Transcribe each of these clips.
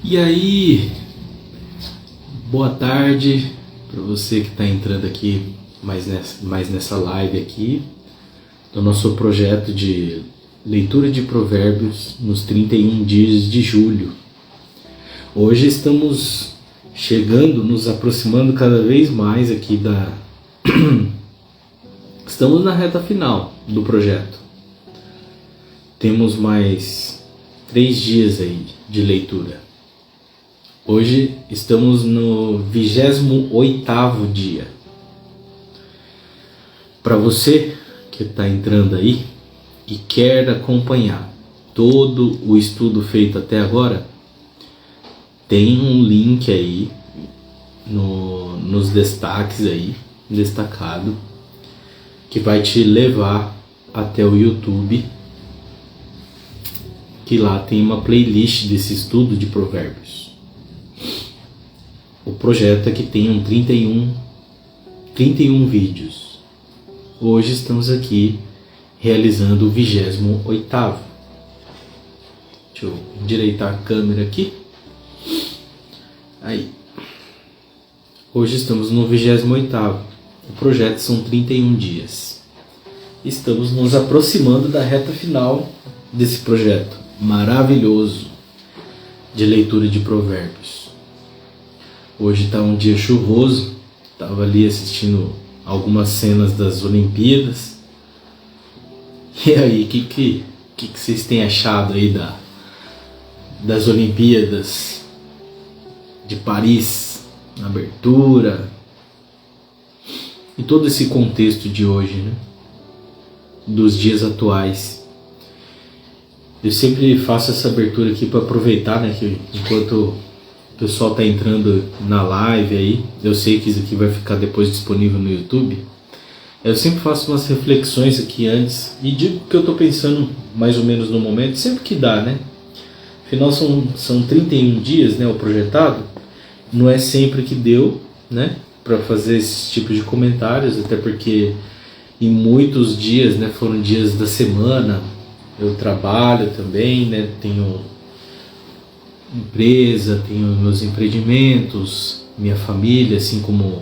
E aí, boa tarde para você que está entrando aqui mais nessa live aqui do nosso projeto de leitura de provérbios nos 31 dias de julho. Hoje estamos chegando, nos aproximando cada vez mais aqui Estamos na reta final do projeto. Temos mais 3 dias aí de leitura. Hoje estamos no 28º dia. Para você que está entrando aí e quer acompanhar todo o estudo feito até agora, tem um link aí nos destaques aí, destacado, que vai te levar até o YouTube, que lá tem uma playlist desse estudo de provérbios. O projeto é que tem 31 vídeos. Hoje estamos aqui realizando o 28º. Deixa eu endireitar a câmera aqui. Aí. Hoje estamos no 28º. O projeto são 31 dias. Estamos nos aproximando da reta final desse projeto maravilhoso de leitura de provérbios. Hoje está um dia chuvoso. Estava ali assistindo algumas cenas das Olimpíadas. E aí, o que vocês têm achado aí das Olimpíadas de Paris, na abertura, e todo esse contexto de hoje, né? Dos dias atuais? Eu sempre faço essa abertura aqui para aproveitar, né? Que enquanto o pessoal está entrando na live aí, eu sei que isso aqui vai ficar depois disponível no YouTube. Eu sempre faço umas reflexões aqui antes e digo que eu estou pensando mais ou menos no momento, sempre que dá, né? Afinal são 31 dias, né, o projetado. Não é sempre que deu, né, para fazer esse tipo de comentários, até porque em muitos dias, né, foram dias da semana. Eu trabalho também, né, tenho empresa, tenho meus empreendimentos, minha família, assim como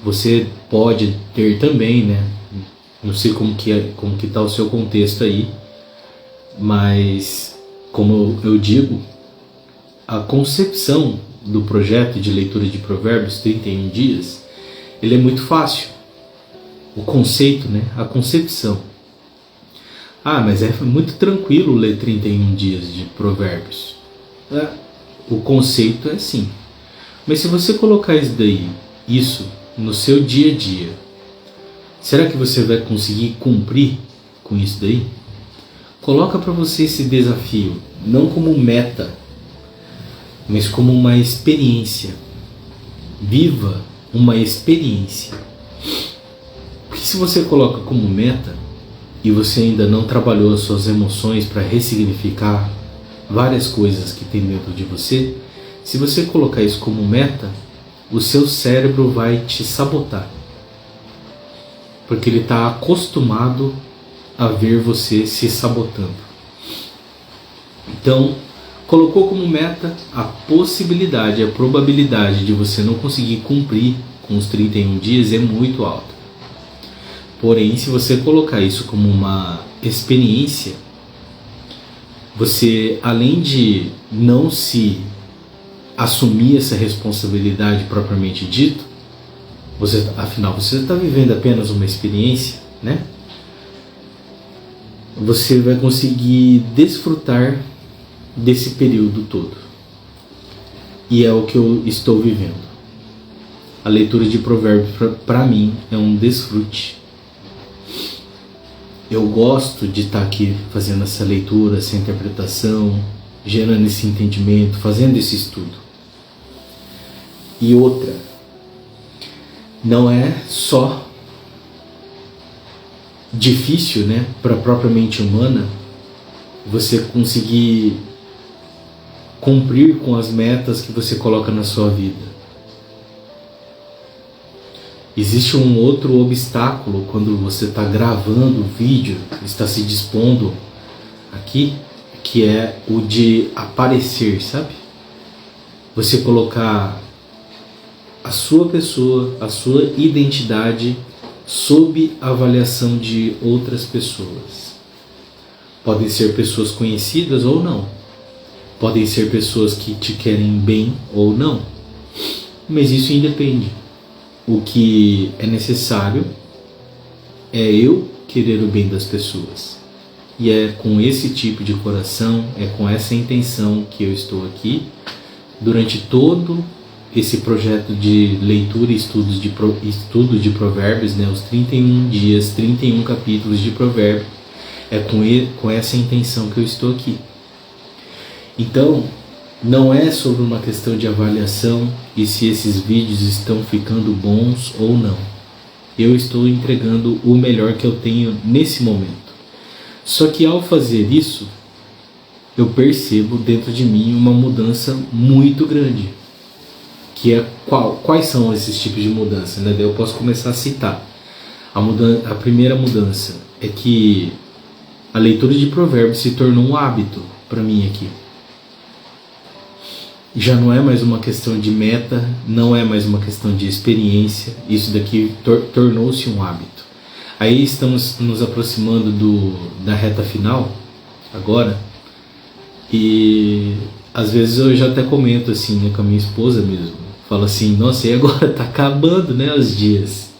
você pode ter também, né? Não sei como que tá o seu contexto aí, mas como eu digo, a concepção do projeto de leitura de provérbios 31 dias, ele é muito fácil. O conceito, né? A concepção. Mas é muito tranquilo ler 31 dias de provérbios. O conceito é assim. Mas se você colocar isso no seu dia a dia, será que você vai conseguir cumprir com isso daí? Coloca para você esse desafio, não como meta, mas como uma experiência. Viva uma experiência. Porque se você coloca como meta e você ainda não trabalhou as suas emoções para ressignificar várias coisas que tem dentro de você, se você colocar isso como meta, o seu cérebro vai te sabotar. Porque ele está acostumado a ver você se sabotando. Então, colocou como meta, a possibilidade, a probabilidade de você não conseguir cumprir com os 31 dias é muito alta. Porém, se você colocar isso como uma experiência, você, além de não se assumir essa responsabilidade propriamente dito, afinal você está vivendo apenas uma experiência, né? Você vai conseguir desfrutar desse período todo. E é o que eu estou vivendo. A leitura de provérbios para mim é um desfrute. Eu gosto de estar aqui fazendo essa leitura, essa interpretação, gerando esse entendimento, fazendo esse estudo. E outra, não é só difícil, né, para a própria mente humana, você conseguir cumprir com as metas que você coloca na sua vida. Existe um outro obstáculo quando você está gravando o vídeo, está se dispondo aqui, que é o de aparecer, sabe? você colocar a sua pessoa, a sua identidade sob a avaliação de outras pessoas. Podem ser pessoas conhecidas ou não. Podem ser pessoas que te querem bem ou não. Mas isso independe. O que é necessário é eu querer o bem das pessoas. E é com esse tipo de coração, é com essa intenção que eu estou aqui durante todo esse projeto de leitura e estudo de provérbios, né? Os 31 dias, 31 capítulos de provérbios. É com essa intenção que eu estou aqui. Então, não é sobre uma questão de avaliação e se esses vídeos estão ficando bons ou não. Eu estou entregando o melhor que eu tenho nesse momento. Só que ao fazer isso, eu percebo dentro de mim uma mudança muito grande. Que é quais são esses tipos de mudança, né? Eu posso começar a citar. A primeira mudança é que a leitura de provérbios se tornou um hábito para mim aqui. Já não é mais uma questão de meta, não é mais uma questão de experiência, isso daqui tornou-se um hábito. Aí estamos nos aproximando da reta final, agora, e às vezes eu já até comento assim, né, com a minha esposa mesmo, falo assim, nossa, e agora tá acabando, né, os dias,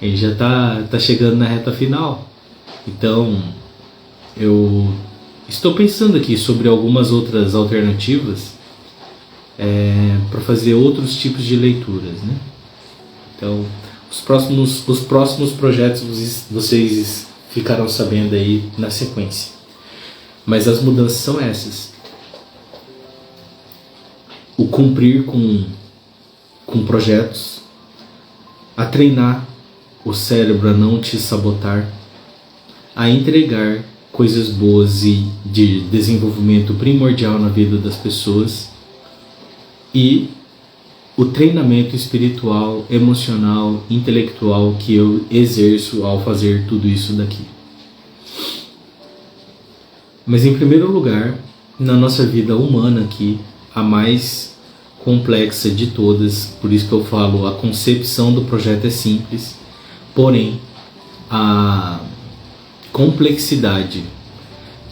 e já tá chegando na reta final, então eu estou pensando aqui sobre algumas outras alternativas para fazer outros tipos de leituras, né? Então, os próximos projetos vocês ficarão sabendo aí na sequência. Mas as mudanças são essas. O cumprir com projetos, a treinar o cérebro a não te sabotar, a entregar coisas boas e de desenvolvimento primordial na vida das pessoas, e o treinamento espiritual, emocional, intelectual que eu exerço ao fazer tudo isso daqui. Mas em primeiro lugar, na nossa vida humana aqui, a mais complexa de todas, por isso que eu falo, a concepção do projeto é simples, porém a complexidade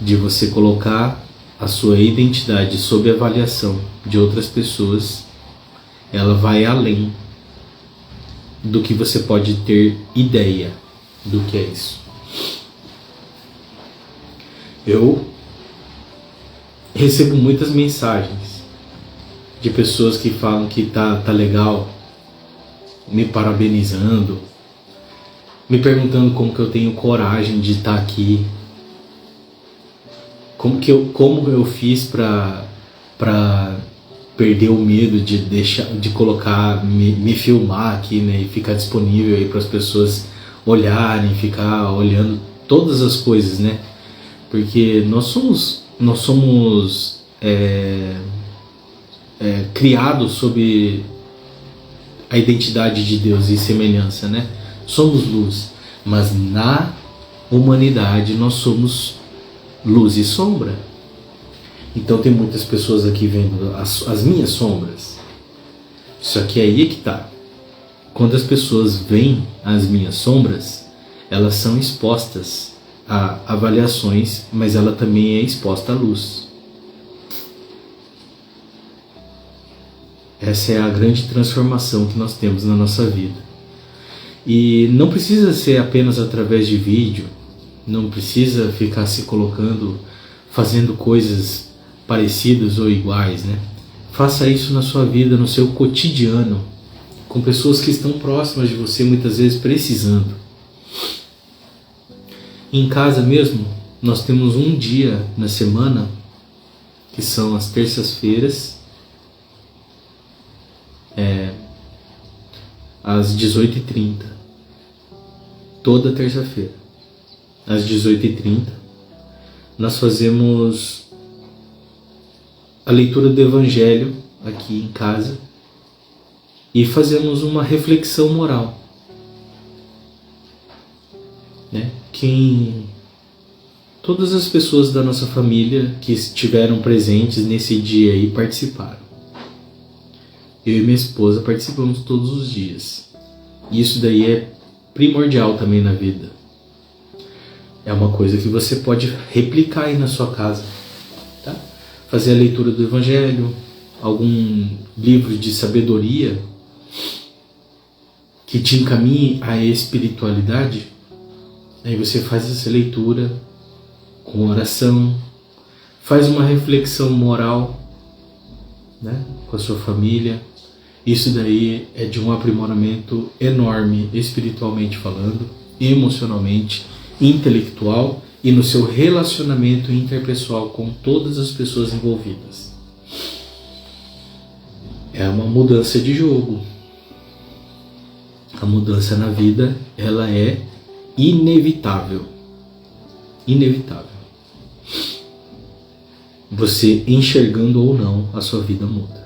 de você colocar a sua identidade sob avaliação de outras pessoas, ela vai além do que você pode ter ideia do que é isso. Eu recebo muitas mensagens de pessoas que falam que tá legal, me parabenizando, me perguntando como que eu tenho coragem de estar aqui, como eu fiz para perder o medo de colocar, me filmar aqui, né, e ficar disponível aí para as pessoas olharem, ficar olhando todas as coisas, né? Porque nós somos criados sob a identidade de Deus e semelhança, né? Somos luz, mas na humanidade nós somos luz e sombra. Então tem muitas pessoas aqui vendo as minhas sombras. Só que aí é que tá. Quando as pessoas veem as minhas sombras, elas são expostas a avaliações, mas ela também é exposta à luz. Essa é a grande transformação que nós temos na nossa vida. E não precisa ser apenas através de vídeo, não precisa ficar se colocando, fazendo coisas parecidas ou iguais, né? Faça isso na sua vida, no seu cotidiano, com pessoas que estão próximas de você, muitas vezes precisando. Em casa mesmo, nós temos um dia na semana, que são as terças-feiras, às 18h30. Toda terça-feira, às 18h30, nós fazemos a leitura do Evangelho aqui em casa e fazemos uma reflexão moral, né? Todas as pessoas da nossa família que estiveram presentes nesse dia aí participaram. Eu e minha esposa participamos todos os dias. E isso daí é primordial também na vida. É uma coisa que você pode replicar aí na sua casa, tá? Fazer a leitura do Evangelho, algum livro de sabedoria que te encaminhe à espiritualidade. Aí você faz essa leitura com oração, faz uma reflexão moral, né, com a sua família. Isso daí é de um aprimoramento enorme, espiritualmente falando, emocionalmente, intelectual e no seu relacionamento interpessoal com todas as pessoas envolvidas. É uma mudança de jogo. A mudança na vida, ela é inevitável. Inevitável. Você enxergando ou não, a sua vida muda.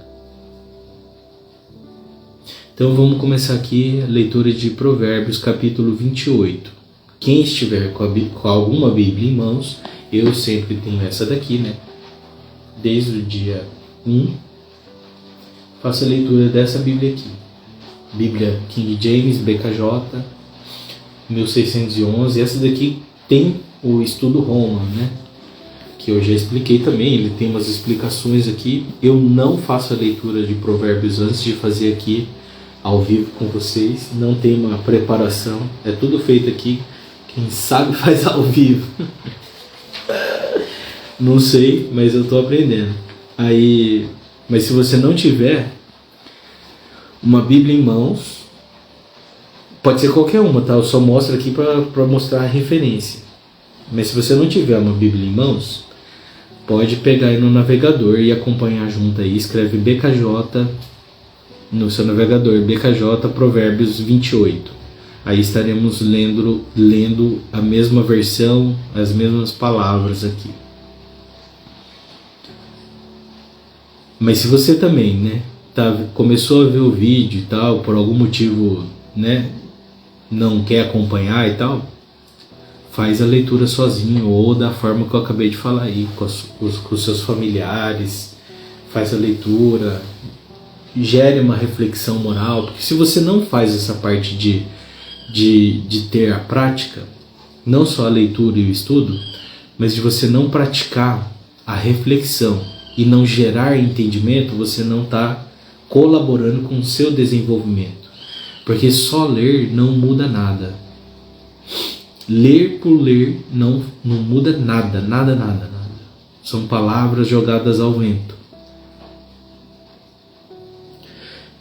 Então vamos começar aqui a leitura de Provérbios, capítulo 28. Quem estiver com alguma Bíblia em mãos, eu sempre tenho essa daqui, né? Desde o dia 1, faço a leitura dessa Bíblia aqui. Bíblia King James, BKJ, 1611. Essa daqui tem o estudo Roma, né? Que eu já expliquei também, ele tem umas explicações aqui. Eu não faço a leitura de Provérbios antes de fazer aqui ao vivo com vocês. Não tem uma preparação, é tudo feito aqui. Quem sabe faz ao vivo. Não sei, mas eu estou aprendendo. Mas se você não tiver uma Bíblia em mãos, pode ser qualquer uma, tá? Eu só mostro aqui para mostrar a referência. Mas se você não tiver uma Bíblia em mãos, pode pegar aí no navegador e acompanhar junto aí. Escreve BKJ no seu navegador, BKJ Provérbios 28. Aí estaremos lendo a mesma versão, as mesmas palavras aqui. Mas se você também, né, começou a ver o vídeo e tal, por algum motivo, né, não quer acompanhar e tal, faz a leitura sozinho ou da forma que eu acabei de falar aí, com os seus familiares, faz a leitura, gere uma reflexão moral, porque se você não faz essa parte de ter a prática, não só a leitura e o estudo, mas de você não praticar a reflexão e não gerar entendimento, você não está colaborando com o seu desenvolvimento. Porque só ler não muda nada. Ler por ler não muda nada. São palavras jogadas ao vento.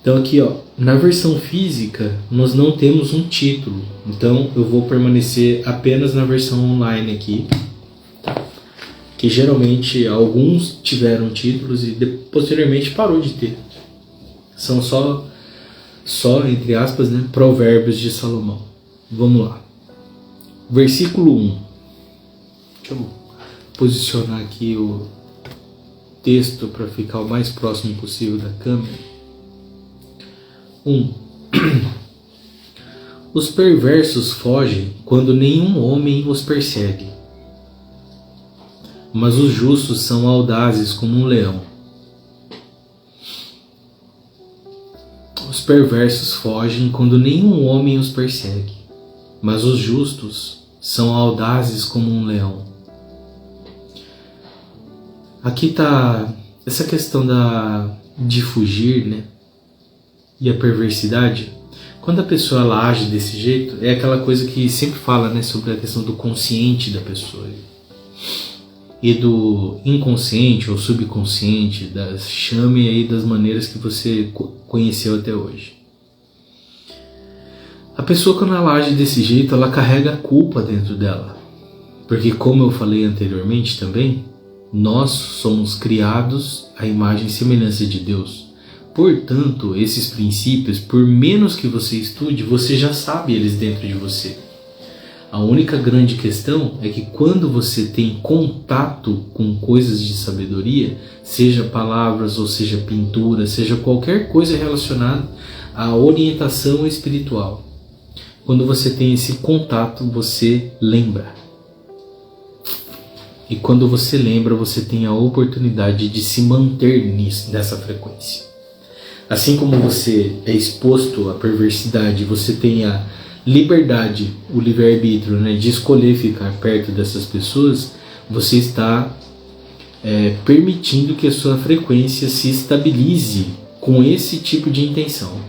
Então aqui, ó, na versão física nós não temos um título. Então eu vou permanecer apenas na versão online aqui. Que geralmente alguns tiveram títulos e posteriormente parou de ter. São só entre aspas, né, Provérbios de Salomão. Vamos lá. Versículo 1. Deixa eu posicionar aqui o texto para ficar o mais próximo possível da câmera. 1. Os perversos fogem quando nenhum homem os persegue, mas os justos são audazes como um leão. Os perversos fogem quando nenhum homem os persegue, mas os justos são audazes como um leão. Aqui está essa questão de fugir, né? E a perversidade. Quando a pessoa ela age desse jeito, é aquela coisa que sempre fala, né, sobre a questão do consciente da pessoa e do inconsciente ou subconsciente, chame aí das maneiras que você conheceu até hoje. A pessoa, quando ela age desse jeito, ela carrega a culpa dentro dela, porque, como eu falei anteriormente também, nós somos criados à imagem e semelhança de Deus. Portanto, esses princípios, por menos que você estude, você já sabe eles dentro de você. A única grande questão é que quando você tem contato com coisas de sabedoria, seja palavras ou seja pintura, seja qualquer coisa relacionada à orientação espiritual, quando você tem esse contato, você lembra. E quando você lembra, você tem a oportunidade de se manter nessa frequência. Assim como você é exposto à perversidade, você tem a liberdade, o livre-arbítrio, né, de escolher ficar perto dessas pessoas, você está permitindo que a sua frequência se estabilize com esse tipo de intenção.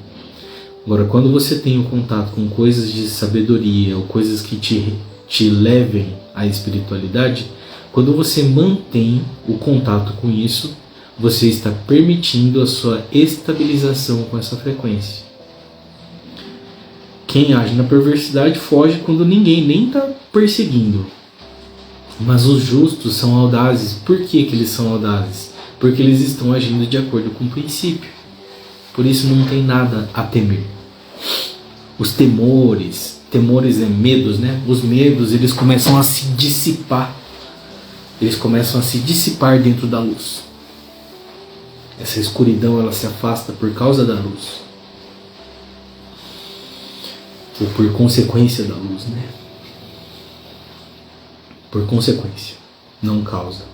Agora, quando você tem um contato com coisas de sabedoria ou coisas que te levem à espiritualidade, quando você mantém o contato com isso, você está permitindo a sua estabilização com essa frequência. Quem age na perversidade foge quando ninguém nem está perseguindo. Mas os justos são audazes. Por que eles são audazes? Porque eles estão agindo de acordo com o princípio. Por isso não tem nada a temer. Os temores medos, né? Os medos, eles começam a se dissipar. Eles começam a se dissipar dentro da luz. Essa escuridão, ela se afasta por causa da luz. Ou por consequência da luz, né? Por consequência, não causa.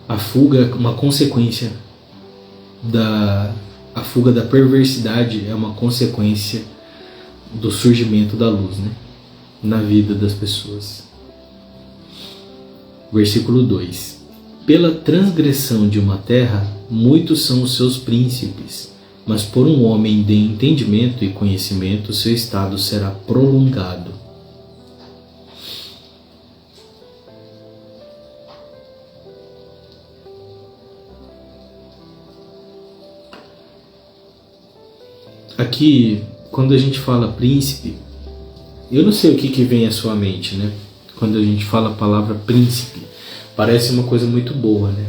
A fuga é uma consequência a fuga da perversidade é uma consequência do surgimento da luz, né? Na vida das pessoas. Versículo 2: Pela transgressão de uma terra, muitos são os seus príncipes, mas por um homem de entendimento e conhecimento, seu estado será prolongado. Aqui, quando a gente fala príncipe, eu não sei o que vem à sua mente, né? Quando a gente fala a palavra príncipe, parece uma coisa muito boa, né?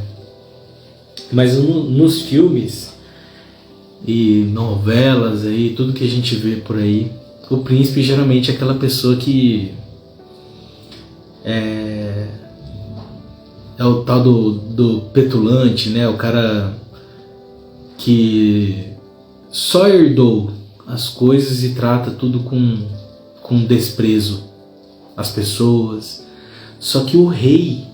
Mas nos filmes e novelas aí, tudo que a gente vê por aí, o príncipe geralmente é aquela pessoa que é o tal do petulante, né? O cara que só herdou as coisas e trata tudo com desprezo as pessoas. Só que o rei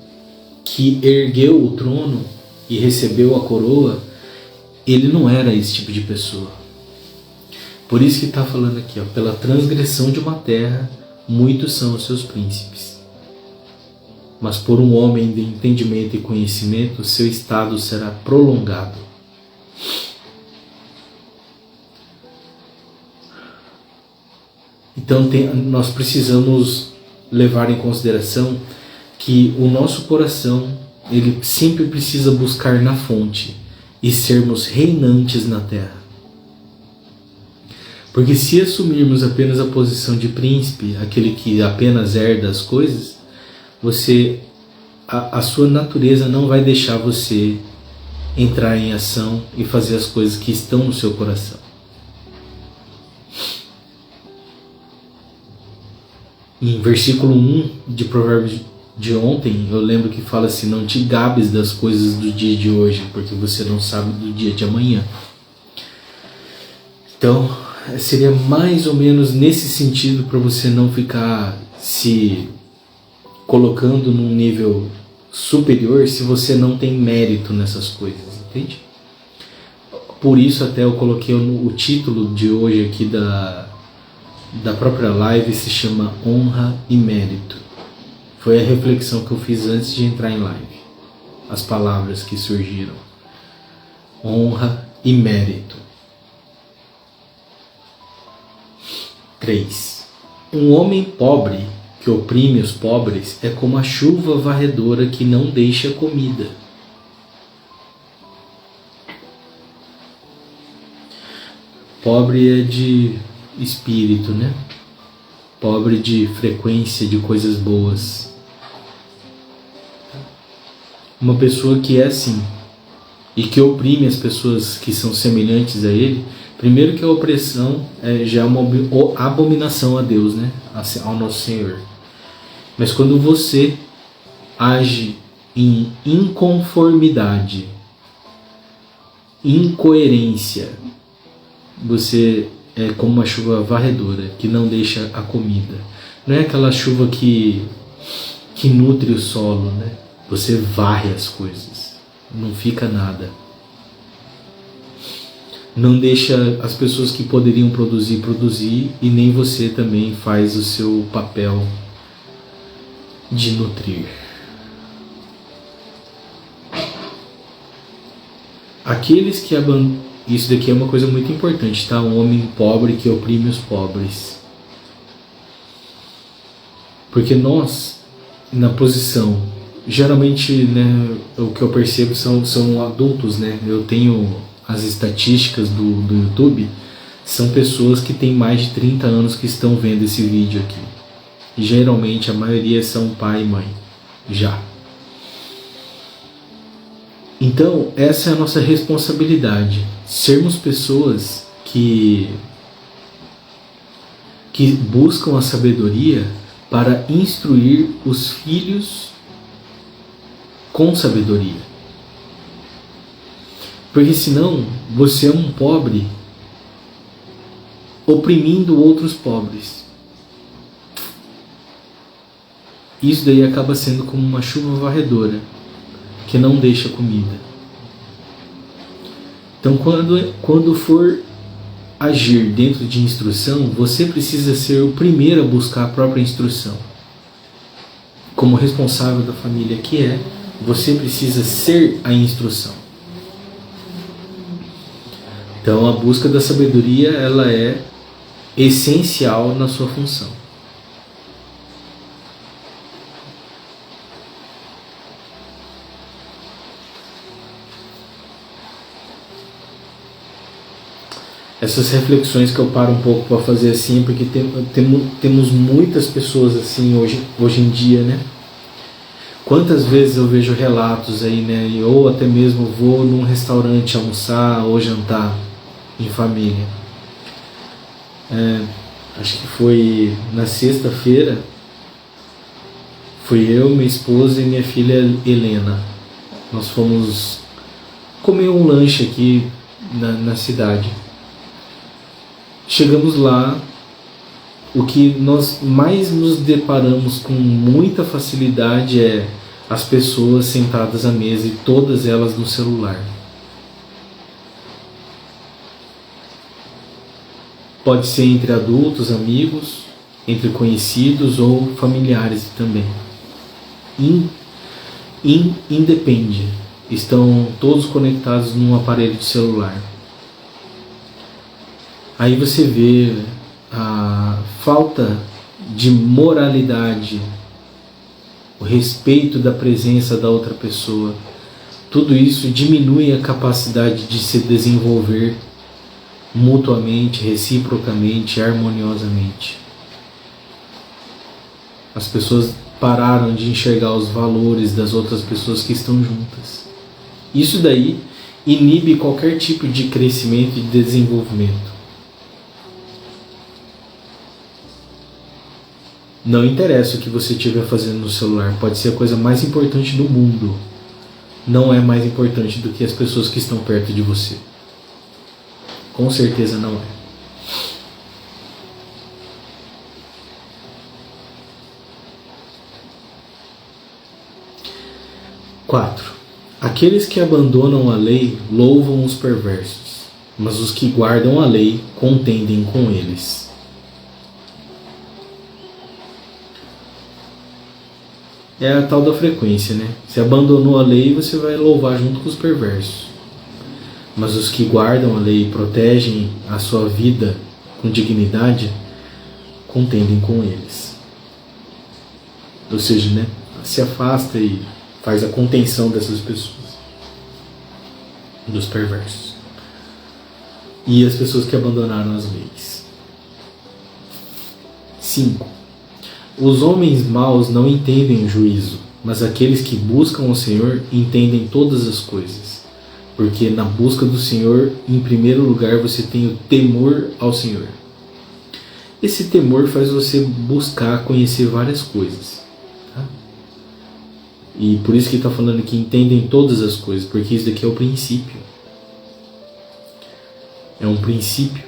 que ergueu o trono e recebeu a coroa, ele não era esse tipo de pessoa. Por isso que está falando aqui, ó, pela transgressão de uma terra, muitos são os seus príncipes. Mas por um homem de entendimento e conhecimento, seu estado será prolongado. Então nós precisamos levar em consideração que o nosso coração, ele sempre precisa buscar na fonte e sermos reinantes na terra. Porque se assumirmos apenas a posição de príncipe, aquele que apenas herda as coisas, a sua natureza não vai deixar você entrar em ação e fazer as coisas que estão no seu coração. Em versículo 1 de Provérbios de ontem, eu lembro que fala assim: não te gabes das coisas do dia de hoje, porque você não sabe do dia de amanhã. Então, seria mais ou menos nesse sentido, para você não ficar se colocando num nível superior se você não tem mérito nessas coisas, entende? Por isso até eu coloquei o título de hoje aqui da própria live, se chama Honra e Mérito. Foi a reflexão que eu fiz antes de entrar em live. As palavras que surgiram. Honra e mérito. 3. Um homem pobre que oprime os pobres é como a chuva varredora que não deixa comida. Pobre é de espírito, né? Pobre de frequência de coisas boas. Uma pessoa que é assim e que oprime as pessoas que são semelhantes a ele, primeiro que a opressão já é uma abominação a Deus, né? Ao nosso Senhor. Mas quando você age em inconformidade, incoerência, você é como uma chuva varredora que não deixa a comida. Não é aquela chuva que nutre o solo, né? Você varre as coisas. não fica nada. Não deixa as pessoas que poderiam produzir, e nem você também faz o seu papel de nutrir. Aqueles que abandonam... Isso daqui é uma coisa muito importante, tá? Um homem pobre que oprime os pobres. Porque nós, na posição... Geralmente, né, o que eu percebo são adultos, né? Eu tenho as estatísticas do YouTube, são pessoas que têm mais de 30 anos que estão vendo esse vídeo aqui. E geralmente a maioria são pai e mãe, já. Então, essa é a nossa responsabilidade, sermos pessoas que buscam a sabedoria para instruir os filhos com sabedoria. Porque senão você é um pobre oprimindo outros pobres. Isso daí acaba sendo como uma chuva varredora que não deixa comida. Então quando for agir dentro de instrução, você precisa ser o primeiro a buscar a própria instrução. Como responsável da família que é, você precisa ser a instrução. Então a busca da sabedoria, ela é essencial na sua função. Essas reflexões que eu paro um pouco para fazer assim, porque temos muitas pessoas assim hoje em dia, né? Quantas vezes eu vejo relatos aí, né? Ou até mesmo vou num restaurante almoçar ou jantar em família. Acho que foi na sexta-feira. Fui eu, minha esposa e minha filha Helena. Nós fomos comer um lanche aqui na cidade. Chegamos lá, o que nós mais nos deparamos com muita facilidade é as pessoas sentadas à mesa e todas elas no celular. Pode ser entre adultos, amigos, entre conhecidos ou familiares também. Independe. Estão todos conectados num aparelho de celular. Aí você vê a falta de moralidade, o respeito da presença da outra pessoa. Tudo isso diminui a capacidade de se desenvolver mutuamente, reciprocamente, harmoniosamente. As pessoas pararam de enxergar os valores das outras pessoas que estão juntas. Isso daí inibe qualquer tipo de crescimento e desenvolvimento. Não interessa o que você estiver fazendo no celular, pode ser a coisa mais importante do mundo. Não é mais importante do que as pessoas que estão perto de você. Com certeza não é. 4. Aqueles que abandonam a lei louvam os perversos, mas os que guardam a lei contendem com eles. É a tal da frequência, né? Se abandonou a lei, você vai louvar junto com os perversos. Mas os que guardam a lei e protegem a sua vida com dignidade, contendem com eles. Ou seja, né? Se afasta e faz a contenção dessas pessoas, dos perversos. E as pessoas que abandonaram as leis. 5. Os homens maus não entendem o juízo, mas aqueles que buscam o Senhor entendem todas as coisas. Porque na busca do Senhor, em primeiro lugar, você tem o temor ao Senhor. Esse temor faz você buscar conhecer várias coisas. Tá? E por isso que está falando que entendem todas as coisas, porque isso daqui é o princípio. É um princípio.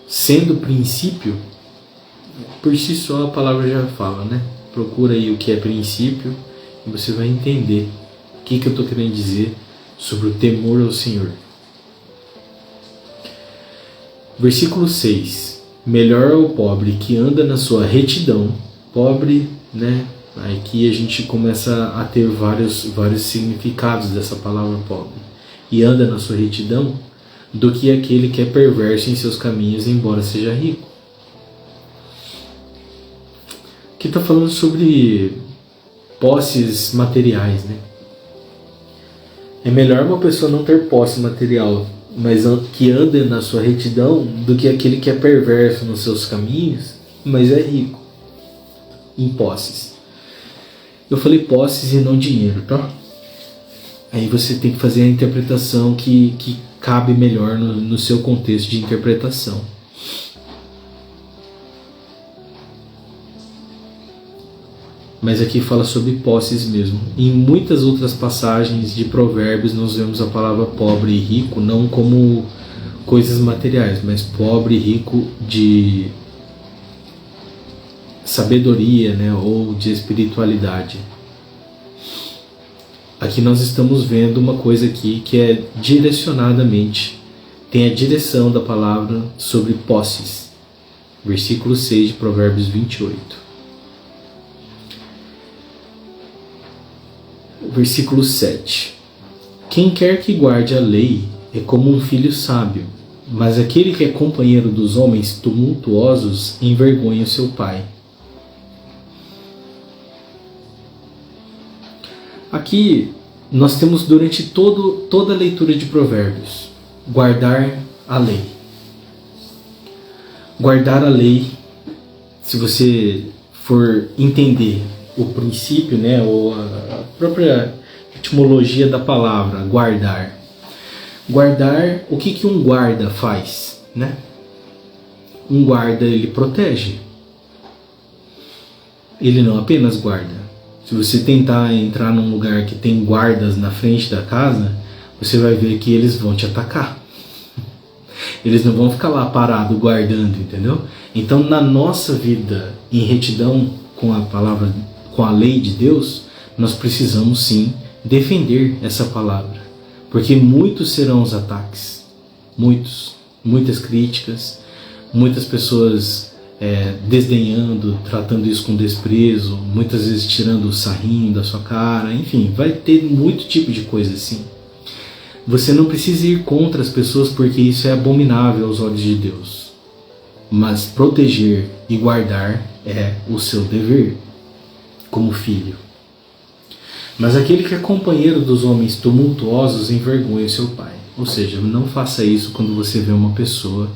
Sendo princípio, por si só a palavra já fala, né? Procura aí o que é princípio e você vai entender o que eu estou querendo dizer sobre o temor ao Senhor. Versículo 6. Melhor é o pobre que anda na sua retidão. Pobre, né? Aqui a gente começa a ter vários significados dessa palavra pobre. E anda na sua retidão, do que aquele que é perverso em seus caminhos, embora seja rico. Aqui está falando sobre posses materiais, né? É melhor uma pessoa não ter posse material, mas que anda na sua retidão, do que aquele que é perverso nos seus caminhos, mas é rico em posses. Eu falei posses e não dinheiro, tá? Aí você tem que fazer a interpretação que cabe melhor no seu contexto de interpretação. Mas aqui fala sobre posses mesmo. Em muitas outras passagens de Provérbios nós vemos a palavra pobre e rico não como coisas materiais, mas pobre e rico de sabedoria, né, ou de espiritualidade. Aqui nós estamos vendo uma coisa aqui que é direcionadamente, tem a direção da palavra sobre posses. Versículo 6 de Provérbios 28. Versículo 7. Quem quer que guarde a lei é como um filho sábio, mas aquele que é companheiro dos homens tumultuosos envergonha o seu pai. Aqui nós temos durante toda a leitura de Provérbios, guardar a lei. Guardar a lei, se você for entender o princípio, né, ou a própria etimologia da palavra, guardar. Guardar, o que um guarda faz, né? Um guarda, ele protege. Ele não apenas guarda. Se você tentar entrar num lugar que tem guardas na frente da casa, você vai ver que eles vão te atacar. Eles não vão ficar lá parado guardando, entendeu? Então, na nossa vida em retidão com a palavra, com a lei de Deus, nós precisamos sim defender essa palavra, porque muitos serão os ataques, muitas críticas, muitas pessoas desdenhando, tratando isso com desprezo, muitas vezes tirando o sarrinho da sua cara, enfim, vai ter muito tipo de coisa assim. Você não precisa ir contra as pessoas porque isso é abominável aos olhos de Deus, mas proteger e guardar é o seu dever como filho. Mas aquele que é companheiro dos homens tumultuosos envergonha seu pai. Ou seja, não faça isso quando você vê uma pessoa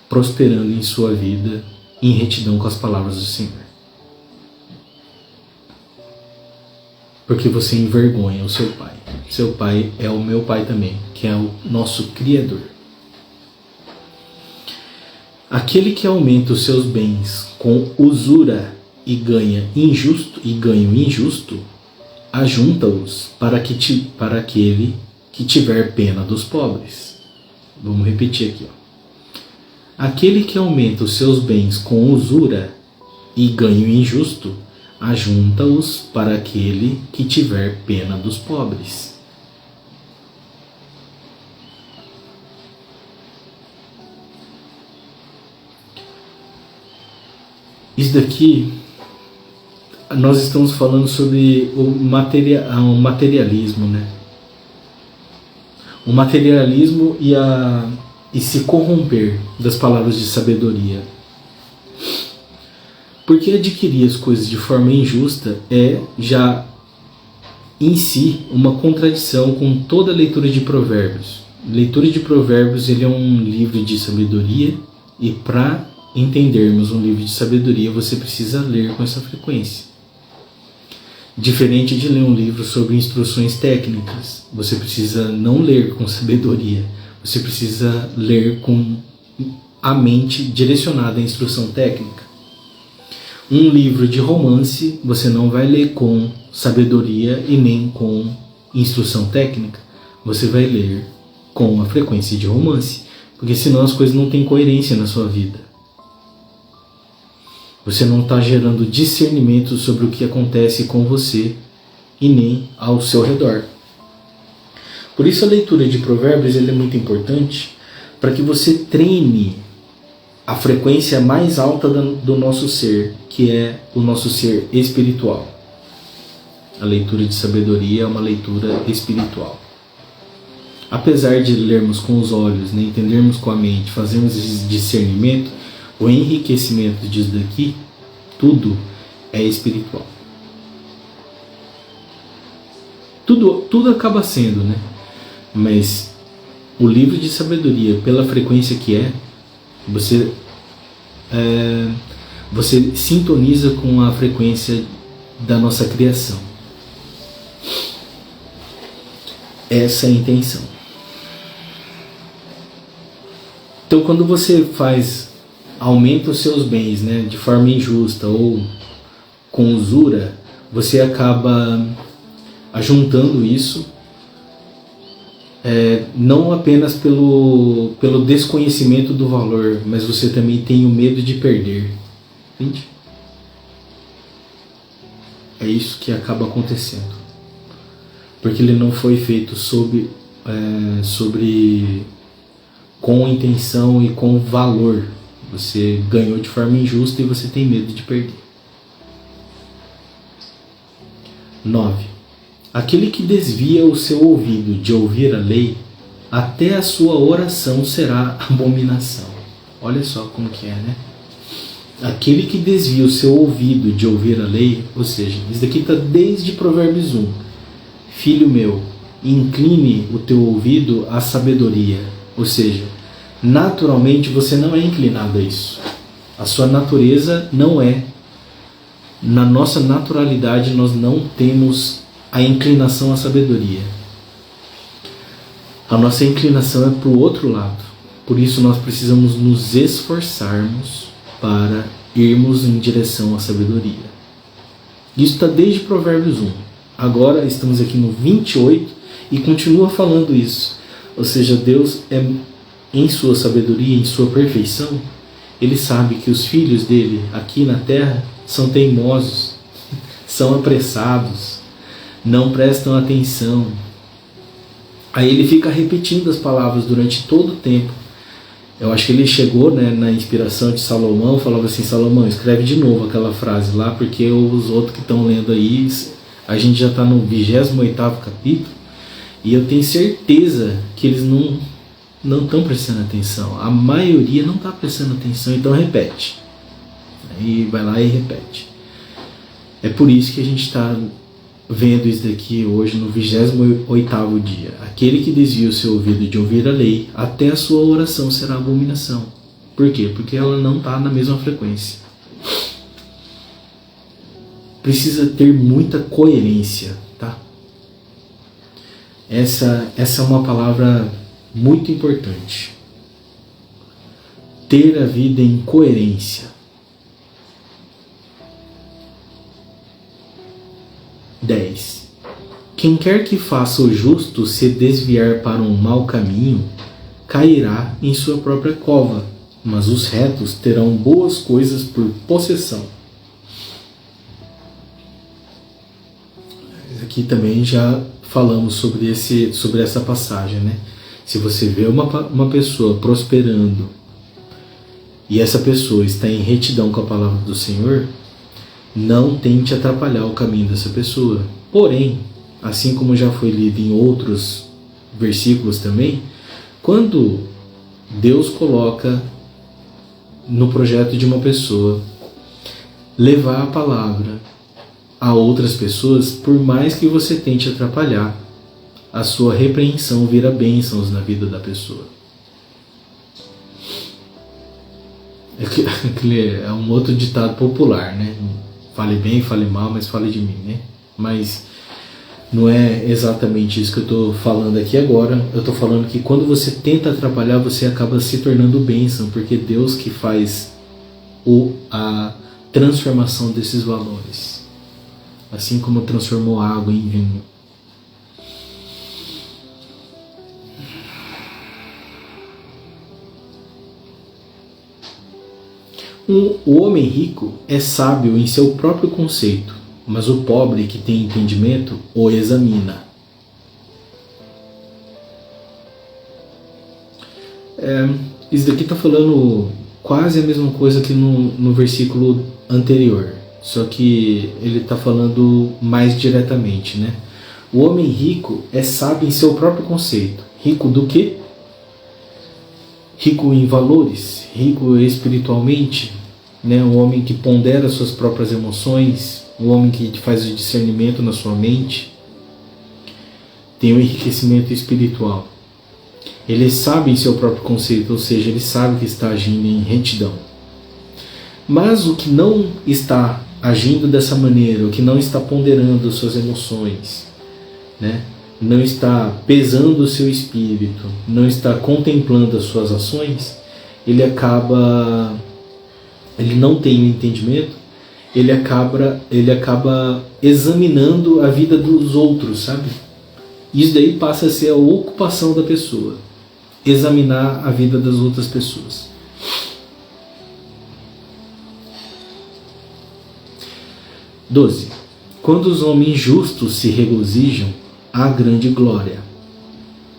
prosperando em sua vida em retidão com as palavras do Senhor. Porque você envergonha o seu pai. Seu pai é o meu pai também, que é o nosso Criador. Aquele que aumenta os seus bens com usura e ganho injusto, ajunta-os para aquele que tiver pena dos pobres. Vamos repetir aqui. Aquele que aumenta os seus bens com usura e ganho injusto, ajunta-os para aquele que tiver pena dos pobres. Isso daqui, nós estamos falando sobre o materialismo, né? O materialismo e se corromper das palavras de sabedoria. Porque adquirir as coisas de forma injusta é já em si uma contradição com toda a leitura de Provérbios. Leitura de Provérbios, ele é um livro de sabedoria, e para entendermos um livro de sabedoria você precisa ler com essa frequência. Diferente de ler um livro sobre instruções técnicas, você precisa não ler com sabedoria, você precisa ler com a mente direcionada à instrução técnica. Um livro de romance você não vai ler com sabedoria e nem com instrução técnica, você vai ler com a frequência de romance, porque senão as coisas não têm coerência na sua vida. Você não está gerando discernimento sobre o que acontece com você e nem ao seu redor. Por isso a leitura de Provérbios ele é muito importante para que você treine a frequência mais alta do nosso ser, que é o nosso ser espiritual. A leitura de sabedoria é uma leitura espiritual. Apesar de lermos com os olhos, né, entendermos com a mente, fazermos esse discernimento, o enriquecimento disso daqui, tudo é espiritual. Tudo acaba sendo, né? Mas o livro de sabedoria, pela frequência que é, você sintoniza com a frequência da nossa criação. Essa é a intenção. Então, quando você aumenta os seus bens, né, de forma injusta ou com usura, você acaba ajuntando isso, não apenas pelo desconhecimento do valor, mas você também tem o medo de perder. Entende? É isso que acaba acontecendo. Porque ele não foi feito com intenção e com valor. Você ganhou de forma injusta e você tem medo de perder. 9. Aquele que desvia o seu ouvido de ouvir a lei, até a sua oração será abominação. Olha só como que é, né? Aquele que desvia o seu ouvido de ouvir a lei, ou seja, isso daqui está desde Provérbios 1. Filho meu, incline o teu ouvido à sabedoria. Ou seja, naturalmente você não é inclinado a isso. A sua natureza não é. Na nossa naturalidade nós não temos a inclinação à sabedoria. A nossa inclinação é para o outro lado. Por isso nós precisamos nos esforçarmos para irmos em direção à sabedoria. Isso está desde Provérbios 1. Agora estamos aqui no 28 e continua falando isso. Ou seja, Deus em sua sabedoria, em sua perfeição, Ele sabe que os filhos dele aqui na terra são teimosos, são apressados, não prestam atenção. Aí ele fica repetindo as palavras durante todo o tempo. Eu acho que ele chegou, né, na inspiração de Salomão, falava assim: Salomão, escreve de novo aquela frase lá, porque os outros que estão lendo aí, a gente já está no 28º capítulo, e eu tenho certeza que eles não estão prestando atenção. A maioria não está prestando atenção, então repete. Aí vai lá e repete. É por isso que a gente está vendo isso daqui hoje no 28º dia. Aquele que desvia o seu ouvido de ouvir a lei, até a sua oração será abominação. Por quê? Porque ela não está na mesma frequência. Precisa ter muita coerência, tá? Essa é uma palavra muito importante. Ter a vida em coerência. 10. Quem quer que faça o justo se desviar para um mau caminho, cairá em sua própria cova, mas os retos terão boas coisas por possessão. Aqui também já falamos sobre essa passagem, né? Se você vê uma pessoa prosperando e essa pessoa está em retidão com a palavra do Senhor, não tente atrapalhar o caminho dessa pessoa. Porém, assim como já foi lido em outros versículos também, quando Deus coloca no projeto de uma pessoa levar a palavra a outras pessoas, por mais que você tente atrapalhar, a sua repreensão vira bênçãos na vida da pessoa. É um outro ditado popular, né? Fale bem, fale mal, mas fale de mim, né? Mas não é exatamente isso que eu estou falando aqui agora. Eu estou falando que quando você tenta atrapalhar, você acaba se tornando bênção, porque é Deus que faz a transformação desses valores. Assim como transformou a água em vinho. O homem rico é sábio em seu próprio conceito, mas o pobre que tem entendimento o examina. Isso daqui está falando quase a mesma coisa que no versículo anterior, só que ele está falando mais diretamente, né? O homem rico é sábio em seu próprio conceito. Rico do quê? Rico em valores, rico espiritualmente, né? Um homem que pondera suas próprias emoções, um homem que faz o discernimento na sua mente, tem um enriquecimento espiritual. Ele sabe em seu próprio conceito, ou seja, ele sabe que está agindo em retidão. Mas o que não está agindo dessa maneira, o que não está ponderando suas emoções, né? Não está pesando o seu espírito, não está contemplando as suas ações, ele não tem o entendimento, ele acaba examinando a vida dos outros, sabe? Isso daí passa a ser a ocupação da pessoa, examinar a vida das outras pessoas. (12) Quando os homens justos se regozijam, há grande glória.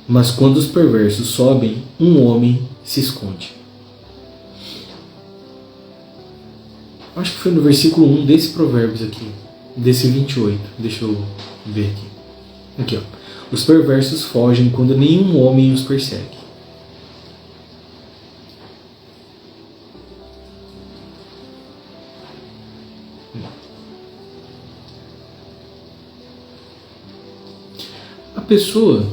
Mas quando os perversos sobem, um homem se esconde. Acho que foi no versículo 1 desse Provérbios aqui, desse 28. Deixa eu ver aqui. Aqui, ó. Os perversos fogem quando nenhum homem os persegue. A pessoa,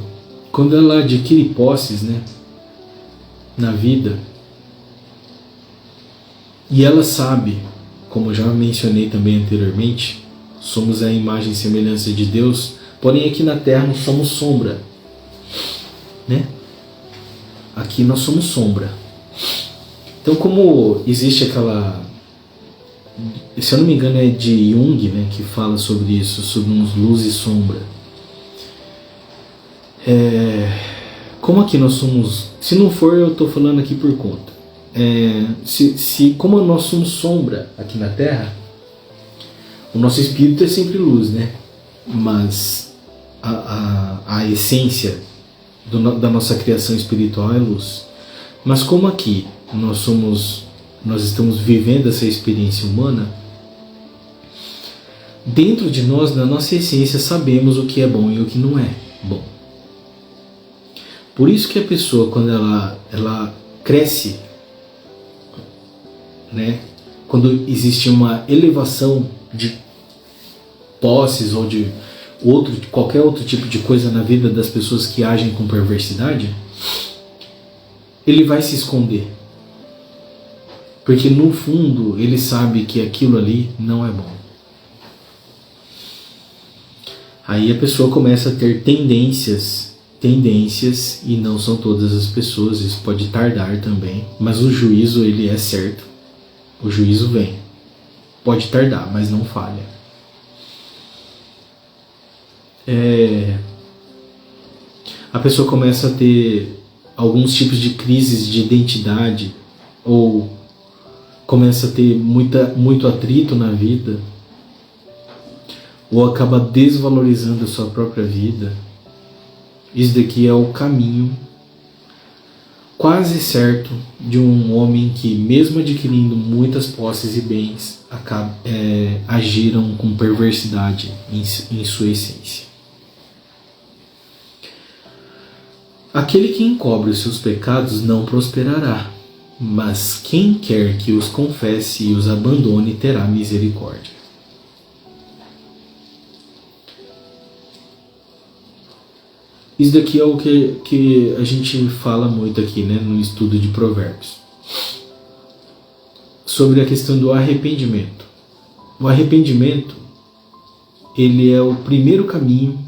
quando ela adquire posses, né, na vida, e ela sabe, como já mencionei também anteriormente, somos a imagem e semelhança de Deus, porém aqui na Terra nós somos sombra, né? Aqui nós somos sombra. Então, como existe aquela, se eu não me engano é de Jung, né, que fala sobre isso, sobre uns luz e sombra. Como aqui nós somos, se não for eu estou falando aqui por conta, como nós somos sombra aqui na Terra, o nosso espírito é sempre luz, né? Mas a essência da nossa criação espiritual é luz. Mas como aqui nós estamos vivendo essa experiência humana, dentro de nós, na nossa essência, sabemos o que é bom e o que não é bom. Por isso que a pessoa, quando ela cresce, né, quando existe uma elevação de posses ou de qualquer outro tipo de coisa na vida das pessoas que agem com perversidade, ele vai se esconder. Porque no fundo ele sabe que aquilo ali não é bom. Aí a pessoa começa a ter tendências, e não são todas as pessoas, isso pode tardar também, mas o juízo, ele é certo, o juízo vem, pode tardar, mas não falha. A pessoa começa a ter alguns tipos de crises de identidade, ou começa a ter muito atrito na vida, ou acaba desvalorizando a sua própria vida. Isso daqui é o caminho quase certo de um homem que, mesmo adquirindo muitas posses e bens, agiram com perversidade em sua essência. Aquele que encobre os seus pecados não prosperará, mas quem quer que os confesse e os abandone terá misericórdia. Isso daqui é o que a gente fala muito aqui, né, no estudo de Provérbios. Sobre a questão do arrependimento. O arrependimento, ele é o primeiro caminho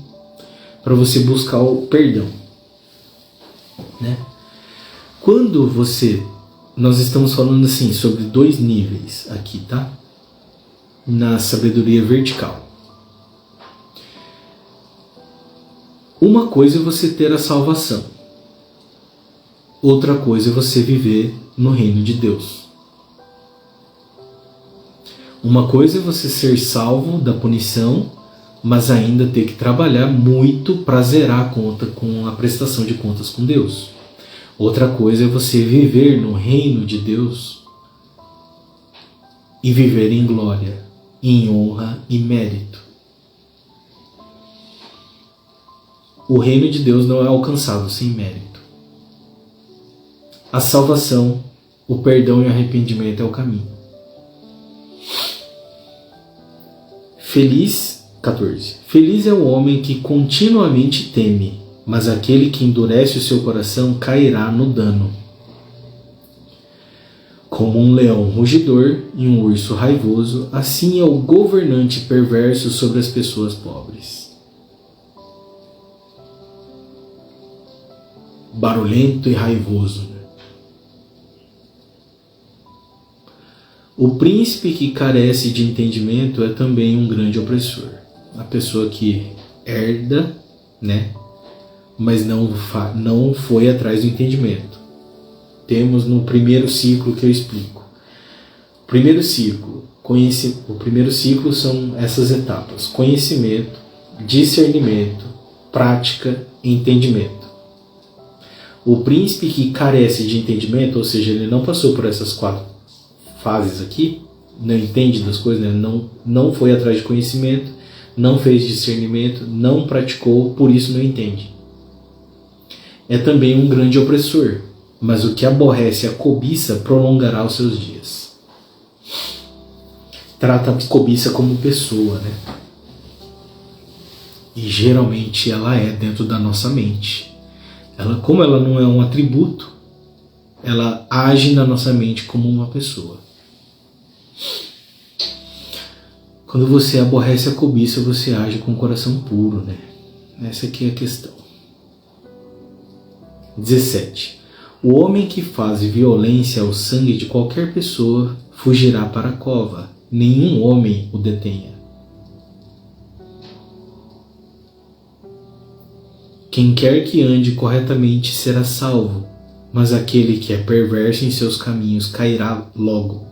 para você buscar o perdão, né? Quando nós estamos falando assim sobre 2 níveis aqui, tá? Na sabedoria vertical. Uma coisa é você ter a salvação. Outra coisa é você viver no reino de Deus. Uma coisa é você ser salvo da punição, mas ainda ter que trabalhar muito para zerar a conta com a prestação de contas com Deus. Outra coisa é você viver no reino de Deus e viver em glória, em honra e mérito. O reino de Deus não é alcançado sem mérito. A salvação, o perdão e o arrependimento é o caminho. Feliz, 14. Feliz é o homem que continuamente teme, mas aquele que endurece o seu coração cairá no dano. Como um leão rugidor e um urso raivoso, assim é o governante perverso sobre as pessoas pobres. Barulhento e raivoso, né? O príncipe que carece de entendimento é também um grande opressor. A pessoa que herda, né? Mas não foi atrás do entendimento. Temos no primeiro ciclo que eu explico. O primeiro ciclo são essas etapas: conhecimento, discernimento, prática e entendimento. O príncipe que carece de entendimento, ou seja, ele não passou por essas 4 fases aqui, não entende das coisas, né? não foi atrás de conhecimento, não fez discernimento, não praticou, por isso não entende. É também um grande opressor, mas o que aborrece a cobiça prolongará os seus dias. Trata a cobiça como pessoa, né? E geralmente ela é dentro da nossa mente. Como ela não é um atributo, ela age na nossa mente como uma pessoa. Quando você aborrece a cobiça, você age com o coração puro, né? Essa aqui é a questão. 17. O homem que faz violência ao sangue de qualquer pessoa fugirá para a cova. Nenhum homem o detenha. Quem quer que ande corretamente será salvo, mas aquele que é perverso em seus caminhos cairá logo.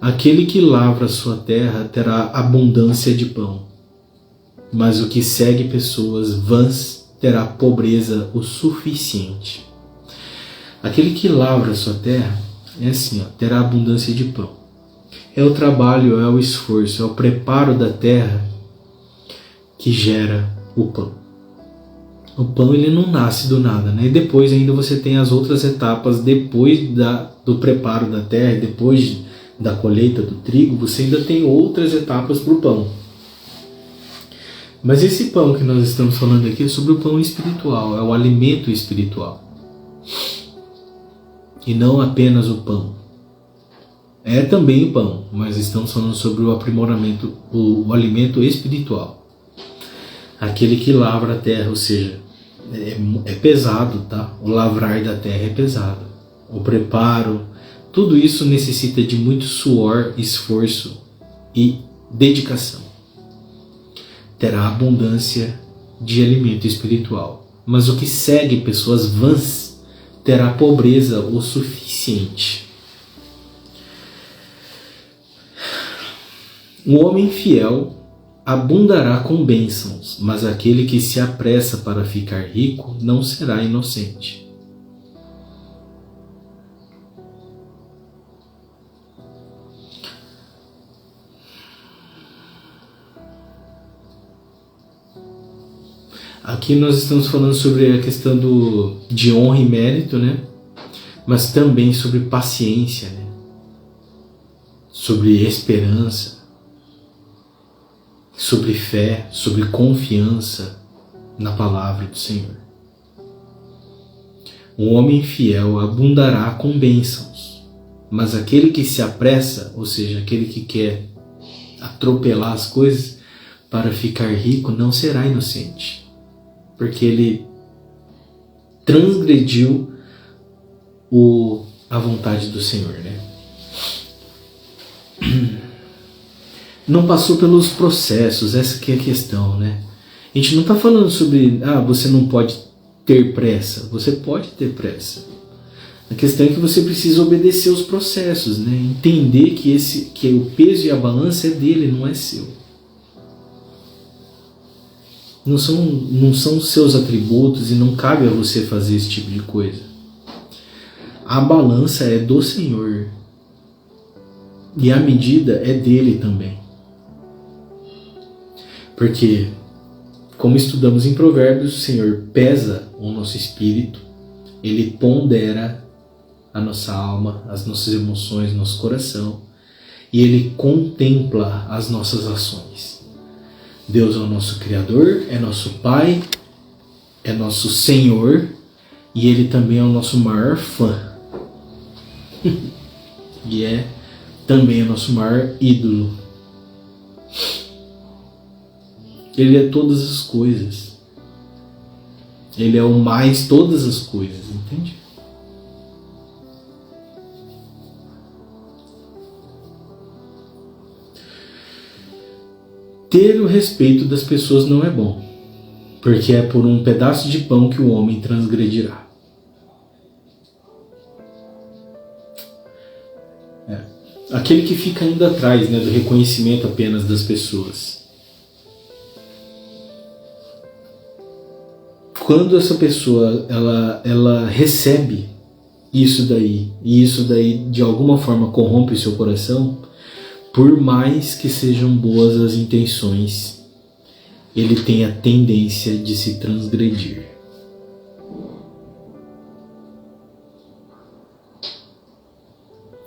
Aquele que lavra sua terra terá abundância de pão, mas o que segue pessoas vãs terá pobreza o suficiente. Aquele que lavra sua terra é assim, terá abundância de pão. É o trabalho, é o esforço, é o preparo da terra que gera o pão. O pão ele não nasce do nada, né? E depois ainda você tem as outras etapas, depois do preparo da terra, depois da colheita do trigo, você ainda tem outras etapas para o pão. Mas esse pão que nós estamos falando aqui é sobre o pão espiritual, é o alimento espiritual. E não apenas o pão. É também o pão, mas estamos falando sobre o aprimoramento, o alimento espiritual. Aquele que lavra a terra, ou seja, é pesado, tá? O lavrar da terra é pesado. O preparo, tudo isso necessita de muito suor, esforço e dedicação. Terá abundância de alimento espiritual. Mas o que segue pessoas vãs terá pobreza o suficiente. Um homem fiel abundará com bênçãos, mas aquele que se apressa para ficar rico não será inocente. Aqui nós estamos falando sobre a questão de honra e mérito, né? Mas também sobre paciência, né? Sobre esperança, sobre fé, sobre confiança na palavra do Senhor. Um homem fiel abundará com bênçãos, mas aquele que se apressa, ou seja, aquele que quer atropelar as coisas para ficar rico, não será inocente, porque ele transgrediu a vontade do Senhor, né? Não passou pelos processos, essa que é a questão, né? A gente não está falando sobre, você não pode ter pressa. Você pode ter pressa. A questão é que você precisa obedecer os processos, né? Entender que o peso e a balança é dele, não é seu. não são seus atributos e não cabe a você fazer esse tipo de coisa. A balança é do Senhor e a medida é dele também. Porque, como estudamos em Provérbios, o Senhor pesa o nosso espírito, Ele pondera a nossa alma, as nossas emoções, nosso coração, e Ele contempla as nossas ações. Deus é o nosso Criador, é nosso Pai, é nosso Senhor, e Ele também é o nosso maior fã. E é também o nosso maior ídolo. Ele é todas as coisas. Ele é o mais todas as coisas, entende? Ter o respeito das pessoas não é bom, porque é por um pedaço de pão que o homem transgredirá. Aquele que fica indo atrás, né, do reconhecimento apenas das pessoas. Quando essa pessoa ela recebe isso daí, e isso daí de alguma forma corrompe o seu coração, por mais que sejam boas as intenções, ele tem a tendência de se transgredir.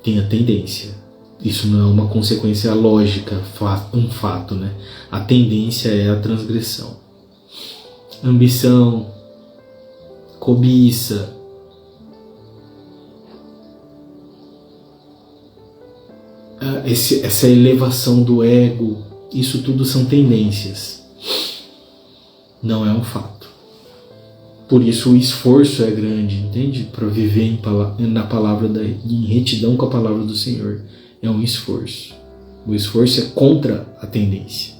Tem a tendência. Isso não é uma consequência lógica, um fato, né? A tendência é a transgressão. Ambição, cobiça, essa elevação do ego, isso tudo são tendências. Não é um fato. Por isso o esforço é grande, entende? Para viver na palavra em retidão com a palavra do Senhor. É um esforço. O esforço é contra a tendência.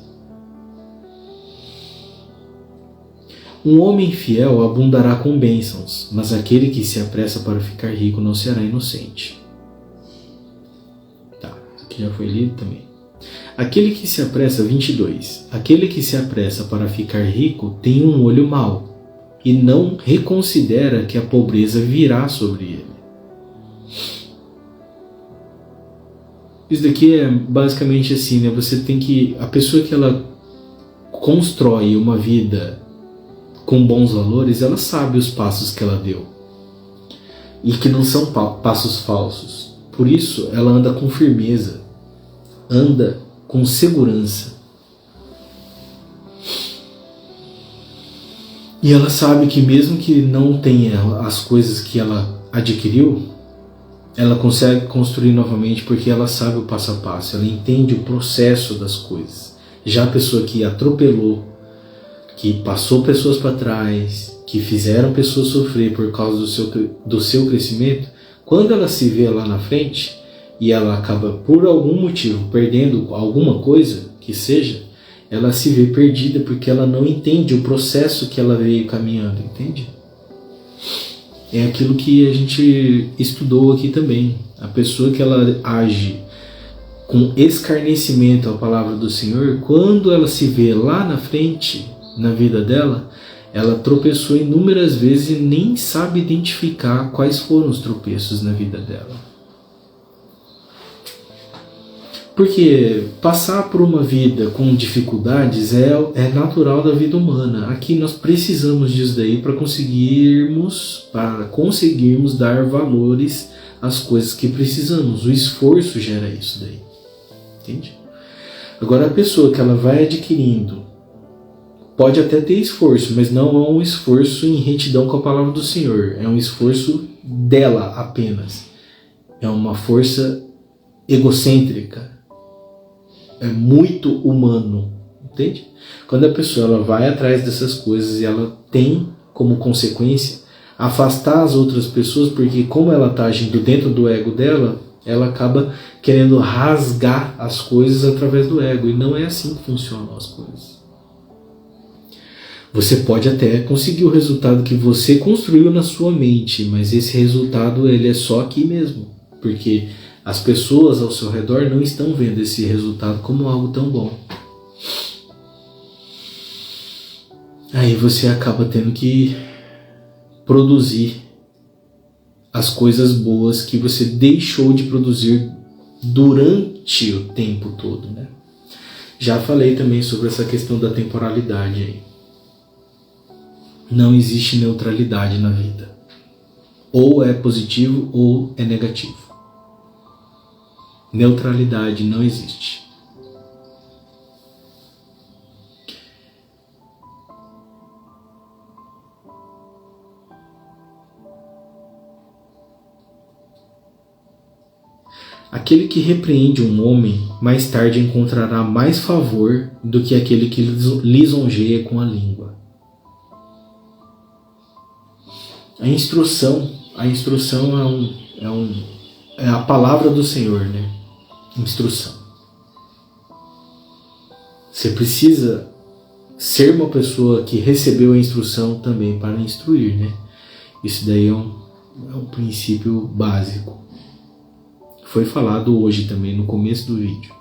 Um homem fiel abundará com bênçãos, mas aquele que se apressa para ficar rico não será inocente. Tá, aqui já foi lido também. Aquele que se apressa, 22. Aquele que se apressa para ficar rico tem um olho mau e não reconsidera que a pobreza virá sobre ele. Isso daqui é basicamente assim, né? A pessoa que ela constrói uma vida com bons valores, ela sabe os passos que ela deu. E que não são passos falsos. Por isso, ela anda com firmeza. Anda com segurança. E ela sabe que mesmo que não tenha as coisas que ela adquiriu, ela consegue construir novamente porque ela sabe o passo a passo, ela entende o processo das coisas. Já a pessoa que atropelou, que passou pessoas para trás, que fizeram pessoas sofrer por causa do seu crescimento, quando ela se vê lá na frente e ela acaba por algum motivo perdendo alguma coisa que seja, ela se vê perdida porque ela não entende o processo que ela veio caminhando, entende? É aquilo que a gente estudou aqui também. A pessoa que ela age com escarnecimento à palavra do Senhor, quando ela se vê lá na frente, na vida dela, ela tropeçou inúmeras vezes e nem sabe identificar quais foram os tropeços na vida dela. Porque passar por uma vida com dificuldades é natural da vida humana. Aqui nós precisamos disso daí para conseguirmos dar valores às coisas que precisamos. O esforço gera isso daí. Entende? Agora a pessoa que ela vai adquirindo pode até ter esforço, mas não é um esforço em retidão com a palavra do Senhor. É um esforço dela apenas. É uma força egocêntrica. É muito humano, entende? Quando a pessoa ela vai atrás dessas coisas e ela tem como consequência afastar as outras pessoas, porque como ela está agindo dentro do ego dela, ela acaba querendo rasgar as coisas através do ego, e não é assim que funcionam as coisas. Você pode até conseguir o resultado que você construiu na sua mente, mas esse resultado ele é só aqui mesmo, porque as pessoas ao seu redor não estão vendo esse resultado como algo tão bom. Aí você acaba tendo que produzir as coisas boas que você deixou de produzir durante o tempo todo, né? Já falei também sobre essa questão da temporalidade aí. Não existe neutralidade na vida. Ou é positivo ou é negativo. Neutralidade não existe. Aquele que repreende um homem, mais tarde encontrará mais favor do que aquele que lisonjeia com a língua. A instrução é a palavra do Senhor, né? Instrução. Você precisa ser uma pessoa que recebeu a instrução também para instruir, né? Isso daí é um princípio básico. Foi falado hoje também no começo do vídeo.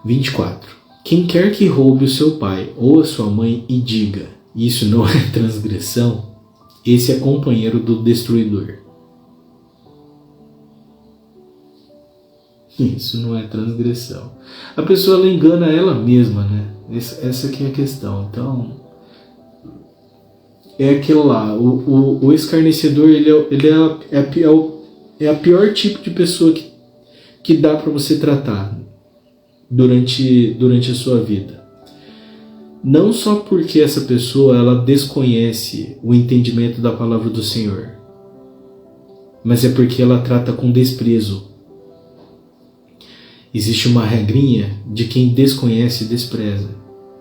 24. Quem quer que roube o seu pai ou a sua mãe e diga, isso não é transgressão, esse é companheiro do destruidor. Isso não é transgressão. A pessoa ela engana ela mesma, né? Essa aqui é a questão. Então, é aquilo lá. O escarnecedor ele é a pior tipo de pessoa que dá para você tratar durante a sua vida. Não só porque essa pessoa ela desconhece o entendimento da palavra do Senhor, mas é porque ela trata com desprezo. Existe uma regrinha de quem desconhece e despreza.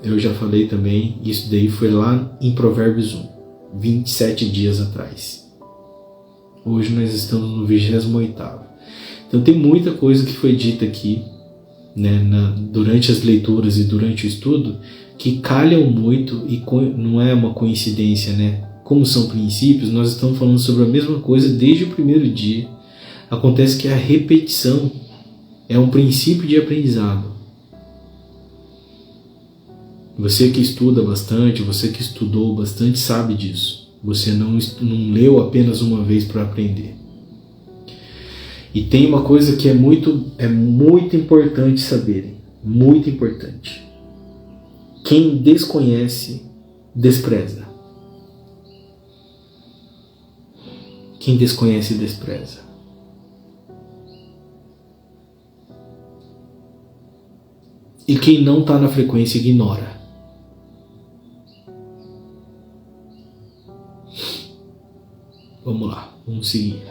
Eu já falei também, isso daí foi lá em Provérbios 1, 27 dias atrás. Hoje nós estamos no 28º. Então tem muita coisa que foi dita aqui, né, durante as leituras e durante o estudo, que calham muito e não é uma coincidência, né? Como são princípios, nós estamos falando sobre a mesma coisa desde o primeiro dia. Acontece que a repetição é um princípio de aprendizado. Você que estuda bastante, você que estudou bastante sabe disso. Você não leu apenas uma vez para aprender. E tem uma coisa que é muito importante saberem. Muito importante. Quem desconhece, despreza. Quem desconhece, despreza. E quem não está na frequência, ignora. Vamos lá, vamos seguir.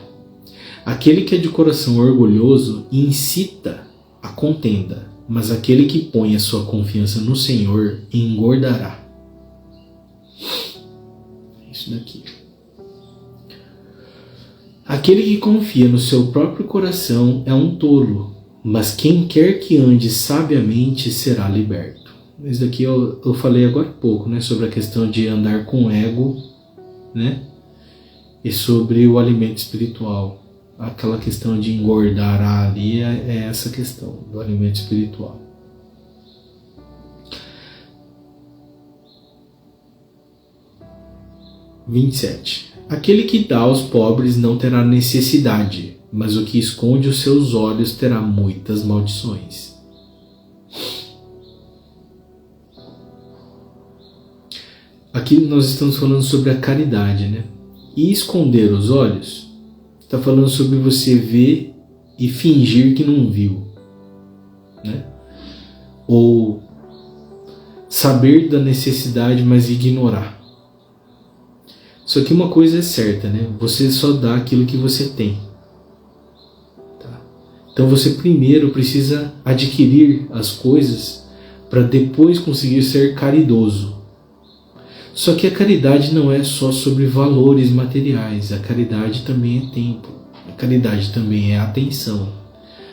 Aquele que é de coração orgulhoso incita a contenda, mas aquele que põe a sua confiança no Senhor engordará. Isso daqui. Aquele que confia no seu próprio coração é um tolo, mas quem quer que ande sabiamente será liberto. Isso daqui eu falei agora há pouco, né, sobre a questão de andar com ego, né, e sobre o alimento espiritual. Aquela questão de engordar ali é essa questão do alimento espiritual. – 27. Aquele que dá aos pobres não terá necessidade, mas o que esconde os seus olhos terá muitas maldições. Aqui nós estamos falando sobre a caridade, né? E esconder os olhos está falando sobre você ver e fingir que não viu, né? Ou saber da necessidade, mas ignorar. Só que uma coisa é certa, né? Você só dá aquilo que você tem. Tá? Então você primeiro precisa adquirir as coisas para depois conseguir ser caridoso. Só que a caridade não é só sobre valores materiais. A caridade também é tempo. A caridade também é atenção.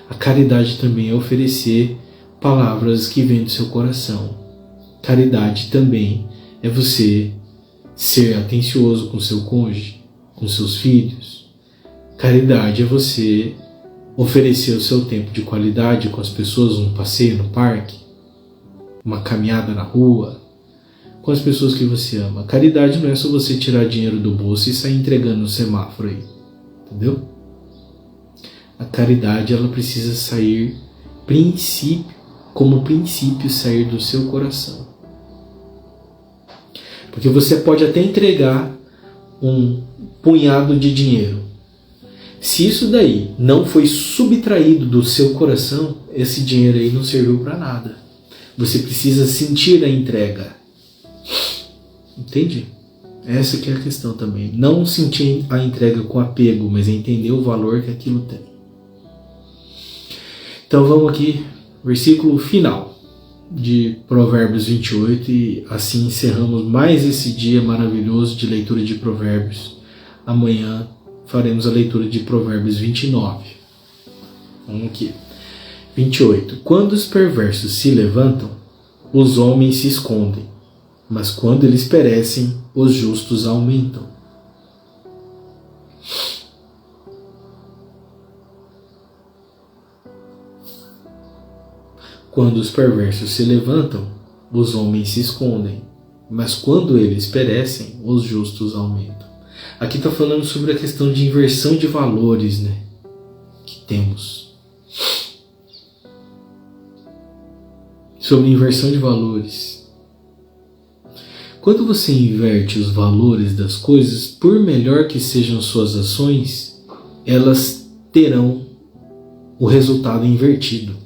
A caridade também é oferecer palavras que vêm do seu coração. Caridade também é você ser atencioso com seu cônjuge, com seus filhos. Caridade é você oferecer o seu tempo de qualidade com as pessoas, um passeio no parque, uma caminhada na rua, com as pessoas que você ama. Caridade não é só você tirar dinheiro do bolso e sair entregando no semáforo aí. Entendeu? A caridade, ela precisa sair como princípio sair do seu coração. Porque você pode até entregar um punhado de dinheiro. Se isso daí não foi subtraído do seu coração, esse dinheiro aí não serviu para nada. Você precisa sentir a entrega. Entende? Essa que é a questão também. Não sentir a entrega com apego, mas entender o valor que aquilo tem. Então vamos aqui, versículo final de Provérbios 28, e assim encerramos mais esse dia maravilhoso de leitura de Provérbios. Amanhã faremos a leitura de Provérbios 29. Vamos aqui. 28. Quando os perversos se levantam, os homens se escondem, mas quando eles perecem, os justos aumentam. Quando os perversos se levantam, os homens se escondem, mas quando eles perecem, os justos aumentam. Aqui está falando sobre a questão de inversão de valores, né, que temos. Sobre inversão de valores. Quando você inverte os valores das coisas, por melhor que sejam suas ações, elas terão o resultado invertido.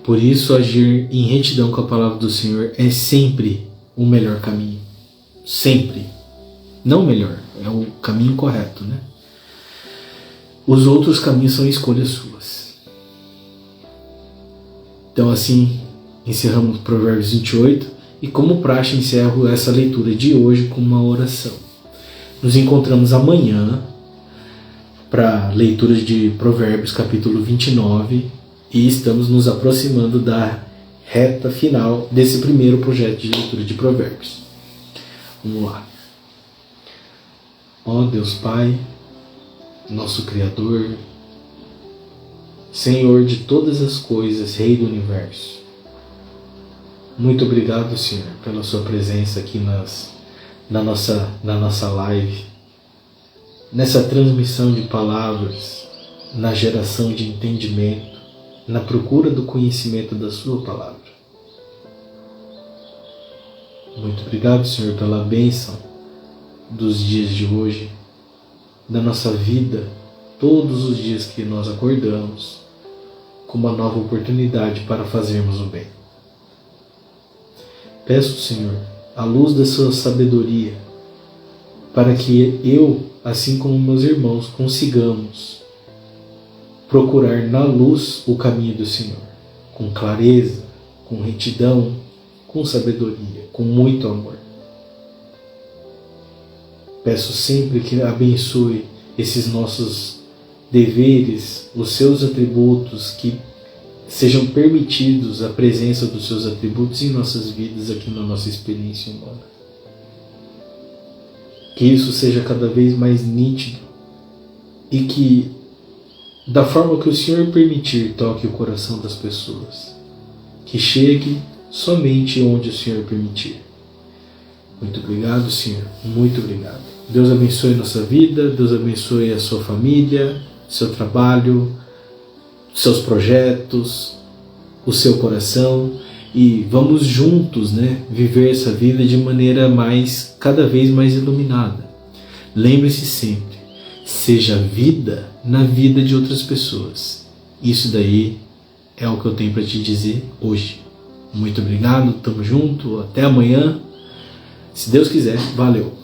Por isso, agir em retidão com a palavra do Senhor é sempre o melhor caminho. Sempre. Não o melhor, é o caminho correto, né? Os outros caminhos são escolhas suas. Então assim, encerramos Provérbios 28 e como praxe encerro essa leitura de hoje com uma oração. Nos encontramos amanhã para a leitura de Provérbios capítulo 29 e estamos nos aproximando da reta final desse primeiro projeto de leitura de Provérbios. Vamos lá. Ó Deus Pai, nosso Criador, Senhor de todas as coisas, Rei do Universo. Muito obrigado, Senhor, pela sua presença aqui na nossa live, nessa transmissão de palavras, na geração de entendimento, na procura do conhecimento da sua palavra. Muito obrigado, Senhor, pela bênção dos dias de hoje, da nossa vida, todos os dias que nós acordamos, com uma nova oportunidade para fazermos o bem. Peço, Senhor, a luz da sua sabedoria, para que eu, assim como meus irmãos, consigamos procurar na luz o caminho do Senhor, com clareza, com retidão, com sabedoria, com muito amor. Peço sempre que abençoe esses nossos deveres, os seus atributos, que sejam permitidos a presença dos seus atributos em nossas vidas, aqui na nossa experiência humana. Que isso seja cada vez mais nítido e que, da forma que o Senhor permitir, toque o coração das pessoas. Que chegue somente onde o Senhor permitir. Muito obrigado, Senhor. Muito obrigado. Deus abençoe a nossa vida, Deus abençoe a sua família, seu trabalho, seus projetos, o seu coração, e vamos juntos, viver essa vida de maneira cada vez mais iluminada. Lembre-se sempre, seja vida na vida de outras pessoas. Isso daí é o que eu tenho para te dizer hoje. Muito obrigado, tamo junto, até amanhã. Se Deus quiser, valeu!